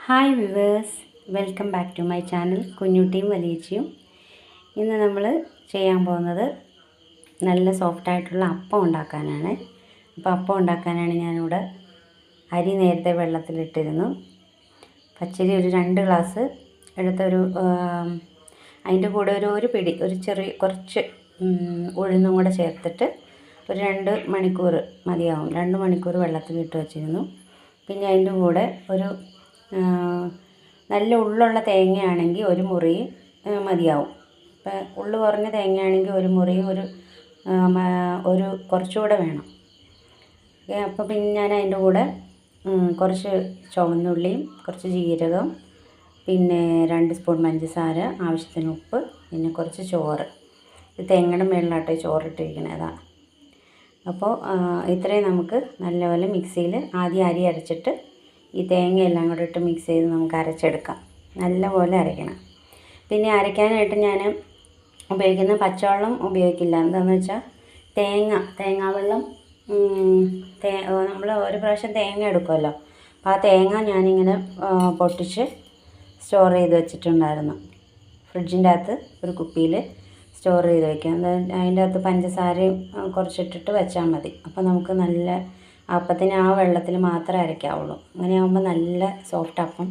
Hi viewers, welcome back to my channel കുഞ്ഞുട്ടിയും വലിയച്ചിയും. ഇന്ന് നമ്മൾ ചെയ്യാൻ പോകുന്നത് നല്ല സോഫ്റ്റായിട്ടുള്ള അപ്പം ഉണ്ടാക്കാനാണ്. അപ്പോൾ അപ്പം ഉണ്ടാക്കാനാണ് ഞാനിവിടെ അരി നേരത്തെ വെള്ളത്തിലിട്ടിരുന്നു. പച്ചരി ഒരു 2 ഗ്ലാസ് എടുത്തൊരു അതിൻ്റെ കൂടെ ഒരു പിടി കുറച്ച് ഉഴുന്നും കൂടെ ചേർത്തിട്ട് ഒരു 2 മണിക്കൂർ മതിയാവും. 2 മണിക്കൂർ വെള്ളത്തിലിട്ട് വച്ചിരുന്നു. പിന്നെ അതിൻ്റെ കൂടെ ഒരു നല്ല ഉള്ളുള്ള തേങ്ങയാണെങ്കിൽ ഒരു മുറി മതിയാവും. ഇപ്പം ഉള്ളു കുറഞ്ഞ തേങ്ങയാണെങ്കിൽ ഒരു മുറിയും ഒരു കുറച്ചുകൂടെ വേണം. അപ്പോൾ പിന്നെ ഞാൻ അതിൻ്റെ കൂടെ കുറച്ച് ചുവന്നുള്ളിയും കുറച്ച് ജീരകം, പിന്നെ 2 സ്പൂൺ പഞ്ചസാര, ആവശ്യത്തിന് ഉപ്പ്, പിന്നെ കുറച്ച് ചോറ്. ഇത് തേങ്ങയുടെ മേളിലാട്ടെ ചോറിട്ടിരിക്കണതാണ്. അപ്പോൾ ഇത്രയും നമുക്ക് നല്ലപോലെ മിക്സിയിൽ ആദ്യം അരി അരച്ചിട്ട് ഈ തേങ്ങയെല്ലാം കൂടെ ഇട്ട് മിക്സ് ചെയ്ത് നമുക്ക് അരച്ചെടുക്കാം. നല്ലപോലെ അരയ്ക്കണം. പിന്നെ അരയ്ക്കാനായിട്ട് ഞാൻ ഉപയോഗിക്കുന്ന പച്ചവെള്ളം ഉപയോഗിക്കില്ല. എന്താണെന്ന് വെച്ചാൽ തേങ്ങാവെള്ളം നമ്മൾ ഒരു പ്രാവശ്യം തേങ്ങ എടുക്കുമല്ലോ, അപ്പോൾ ആ തേങ്ങ ഞാനിങ്ങനെ പൊട്ടിച്ച് സ്റ്റോർ ചെയ്ത് വെച്ചിട്ടുണ്ടായിരുന്നു. ഫ്രിഡ്ജിൻ്റെ അകത്ത് ഒരു കുപ്പിയിൽ സ്റ്റോർ ചെയ്ത് വയ്ക്കാം. അതിൻ്റെ അകത്ത് പഞ്ചസാരയും കുറച്ചിട്ടിട്ട് വെച്ചാൽ മതി. അപ്പോൾ നമുക്ക് നല്ല അപ്പത്തിന് ആ വെള്ളത്തിൽ മാത്രമേ അരയ്ക്കാവുള്ളൂ. അങ്ങനെയാകുമ്പോൾ നല്ല സോഫ്റ്റ് അപ്പം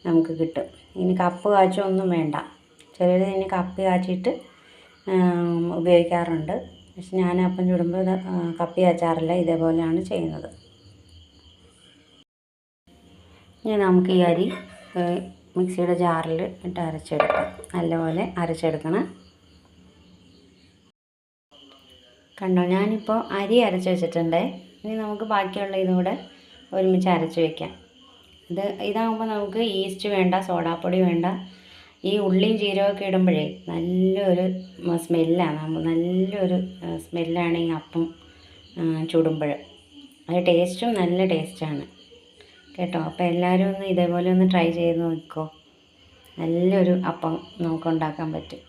നമുക്ക് കിട്ടും. ഇനി കപ്പ് കാച്ചൊന്നും വേണ്ട. ചിലർ ഇനി കപ്പ് കാച്ചിട്ട് ഉപയോഗിക്കാറുണ്ട്. പക്ഷെ ഞാൻ അപ്പം ചുടുമ്പോൾ കപ്പി കാച്ചാറില്ല, ഇതേപോലെയാണ് ചെയ്യുന്നത്. ഇനി നമുക്ക് ഈ അരി മിക്സിയുടെ ജാറിൽ ഇട്ട് അരച്ചെടുക്കാം. നല്ലപോലെ അരച്ചെടുക്കണം. കണ്ടോ, ഞാനിപ്പോൾ അരി അരച്ച് വെച്ചിട്ടുണ്ട്. ഇനി നമുക്ക് ബാക്കിയുള്ള ഇതും കൂടെ ഒരുമിച്ച് അരച്ച് വയ്ക്കാം. ഇതാകുമ്പോൾ നമുക്ക് ഈസ്റ്റ് വേണ്ട, സോഡാപ്പൊടി വേണ്ട. ഈ ഉള്ളിയും ജീരകമൊക്കെ ഇടുമ്പോഴേ നല്ലൊരു സ്മെല്ലാണ് ഈ അപ്പം ചുടുമ്പോൾ. അത് ടേസ്റ്റും നല്ല ടേസ്റ്റാണ് കേട്ടോ. അപ്പോൾ എല്ലാവരും ഒന്ന് ഇതേപോലെ ഒന്ന് ട്രൈ ചെയ്ത് നോക്കിക്കോ. നല്ലൊരു അപ്പം നമുക്ക് ഉണ്ടാക്കാൻ പറ്റും.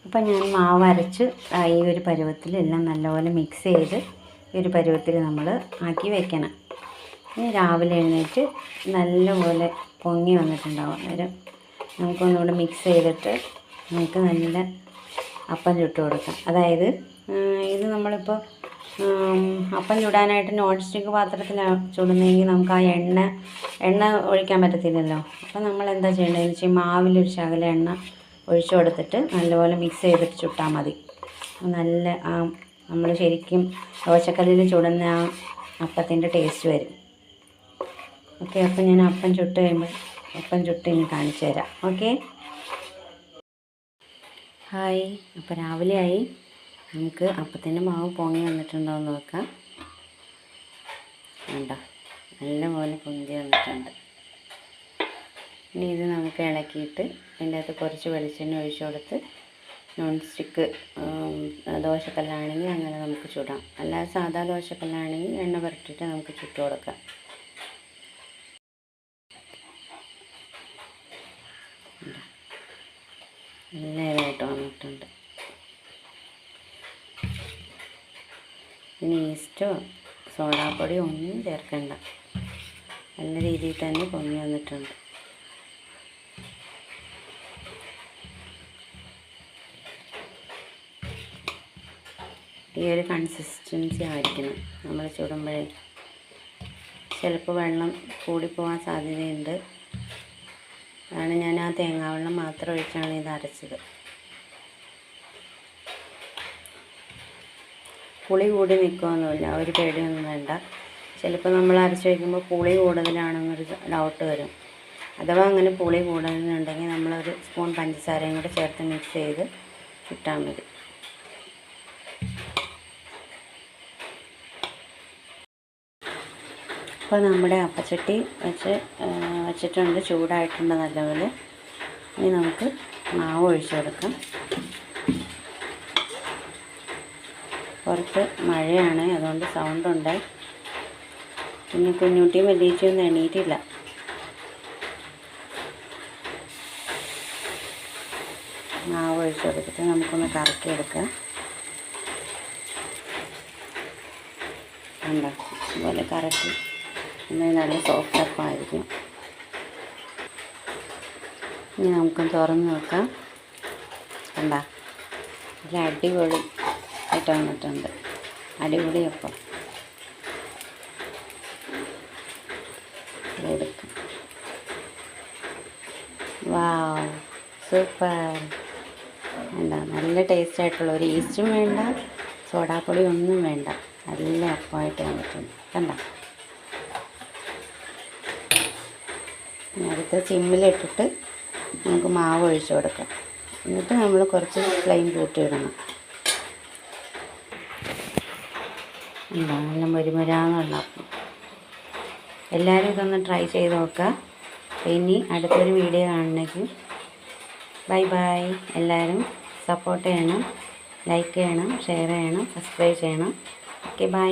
അപ്പം ഞാൻ മാവ് അരച്ച് ഈ ഒരു പരുവത്തിൽ എല്ലാം നല്ലപോലെ മിക്സ് ചെയ്ത് ഈ ഒരു പരുവത്തിൽ നമ്മൾ ആക്കി വെക്കണം. ഇനി രാവിലെ എഴുന്നേറ്റ് നല്ലപോലെ പൊങ്ങി വന്നിട്ടുണ്ടാവും. അന്നേരം നമുക്കൊന്നുകൂടെ മിക്സ് ചെയ്തിട്ട് നമുക്ക് നല്ല അപ്പം ചുട്ട് കൊടുക്കാം. അതായത് ഇത് നമ്മളിപ്പോൾ അപ്പം ചുടാനായിട്ട് നോൺ സ്റ്റിക്ക് പാത്രത്തിലാണ് ചുടുന്നതെങ്കിൽ നമുക്ക് ആ എണ്ണ ഒഴിക്കാൻ പറ്റത്തില്ലല്ലോ. അപ്പം നമ്മൾ എന്താ ചെയ്യേണ്ടതെന്ന് വെച്ചാൽ മാവിലൊരു ശകല എണ്ണ ഒഴിച്ചു കൊടുത്തിട്ട് നല്ലപോലെ മിക്സ് ചെയ്തിട്ട് ചുട്ടാൽ മതി. നല്ല നമ്മൾ ശരിക്കും ദോശക്കല്ലിൽ ചുടുന്ന ആ അപ്പത്തിൻ്റെ ടേസ്റ്റ് വരും. ഓക്കെ, അപ്പം ഞാൻ അപ്പം ചുട്ട് ഇനി കാണിച്ചു തരാം. Okay, hi. അപ്പോൾ രാവിലെ ആയി. നമുക്ക് അപ്പത്തിൻ്റെ മാവ് പൊങ്ങി വന്നിട്ടുണ്ടോ എന്ന് നോക്കാം. വേണ്ട, നല്ലപോലെ പൊന്തി വന്നിട്ടുണ്ട്. ഇനി ഇത് നമുക്ക് ഇളക്കിയിട്ട് അതിൻ്റെ അകത്ത് കുറച്ച് വെളിച്ചെണ്ണ ഒഴിച്ചു കൊടുത്ത് നോൺ സ്റ്റിക്ക് ദോശക്കല്ലാണെങ്കിൽ അങ്ങനെ നമുക്ക് ചുടാം. അല്ലാതെ സാധാ ദോശക്കല്ലാണെങ്കിൽ എണ്ണ പുരട്ടിയിട്ട് നമുക്ക് ചുട്ട് കൊടുക്കാം. നല്ല ഇതായിട്ട് വന്നിട്ടുണ്ട്. ഇനി ഈസ്റ്റോ സോഡാപ്പൊടിയോ ഒന്നും ചേർക്കണ്ട. നല്ല രീതിയിൽ തന്നെ പൊങ്ങി വന്നിട്ടുണ്ട്. ഈ ഒരു കൺസിസ്റ്റൻസി ആയിരിക്കണം നമ്മൾ ചുടുമ്പോഴേ. ചിലപ്പോൾ വെള്ളം കൂടിപ്പോകാൻ സാധ്യതയുണ്ട്. അതാണ് ഞാൻ ആ തേങ്ങാവെള്ളം മാത്രം ഒഴിച്ചാണ് ഇത് അരച്ചത്. പുളി കൂടി നിൽക്കുകയൊന്നുമില്ല, ഒരു പേടിയൊന്നും വേണ്ട. ചിലപ്പോൾ നമ്മൾ അരച്ച് വയ്ക്കുമ്പോൾ പുളി കൂടുതലാണെന്നൊരു ഡൗട്ട് വരും. അഥവാ അങ്ങനെ പുളി കൂടുതലുണ്ടെങ്കിൽ നമ്മളൊരു സ്പൂൺ പഞ്ചസാരയും കൂടെ ചേർത്ത് മിക്സ് ചെയ്ത് ഇട്ടാൽ മതി. അപ്പോൾ നമ്മുടെ അപ്പച്ചട്ടി വെച്ചിട്ടുണ്ട്, ചൂടായിട്ടുണ്ട് നല്ലപോലെ. ഇനി നമുക്ക് മാവ് ഒഴിച്ചു കൊടുക്കാം. പുറത്ത് മഴയാണ്, അതുകൊണ്ട് സൗണ്ടുണ്ട്. പിന്നെ കുഞ്ഞുട്ടിയും വലിയച്ചിയൊന്നും എണീറ്റില്ല. മാവ് ഒഴിച്ചു കൊടുത്തിട്ട് നമുക്കൊന്ന് കറക്കിയെടുക്കാം. ഉണ്ടോ, അതുപോലെ കറക്കി എന്നാൽ നല്ല സോഫ്റ്റ് അപ്പമായിരിക്കും. ഇനി നമുക്ക് തുറന്ന് നോക്കാം. കണ്ട നല്ല അടിപൊളി ആയിട്ട് വന്നിട്ടുണ്ട്. അടിപൊളി അപ്പം എടുക്കാം. വാവ്, സൂപ്പർ. എന്താ നല്ല ടേസ്റ്റ് ആയിട്ടുള്ള, ഒരു ഈസ്റ്റും വേണ്ട, സോഡാപ്പൊടി ഒന്നും വേണ്ട, നല്ല അപ്പമായിട്ട് വന്നിട്ടുണ്ട്. കണ്ട, അടുത്ത സിമ്മിലിട്ടിട്ട് നമുക്ക് മാവ് ഒഴിച്ചു കൊടുക്കാം. എന്നിട്ട് നമ്മൾ കുറച്ച് ഫ്ലെയിം കൂട്ടിയിടണം. എന്താ നല്ല മുരിമുരാന്നുള്ള അപ്പം. എല്ലാവരും ഇതൊന്ന് ട്രൈ ചെയ്ത് നോക്കുക. ഇനി അടുത്തൊരു വീഡിയോ കാണണമെങ്കിൽ ബൈ ബൈ. എല്ലാവരും സപ്പോർട്ട് ചെയ്യണം, ലൈക്ക് ചെയ്യണം, ഷെയർ ചെയ്യണം, സബ്സ്ക്രൈബ് ചെയ്യണം. Okay, by.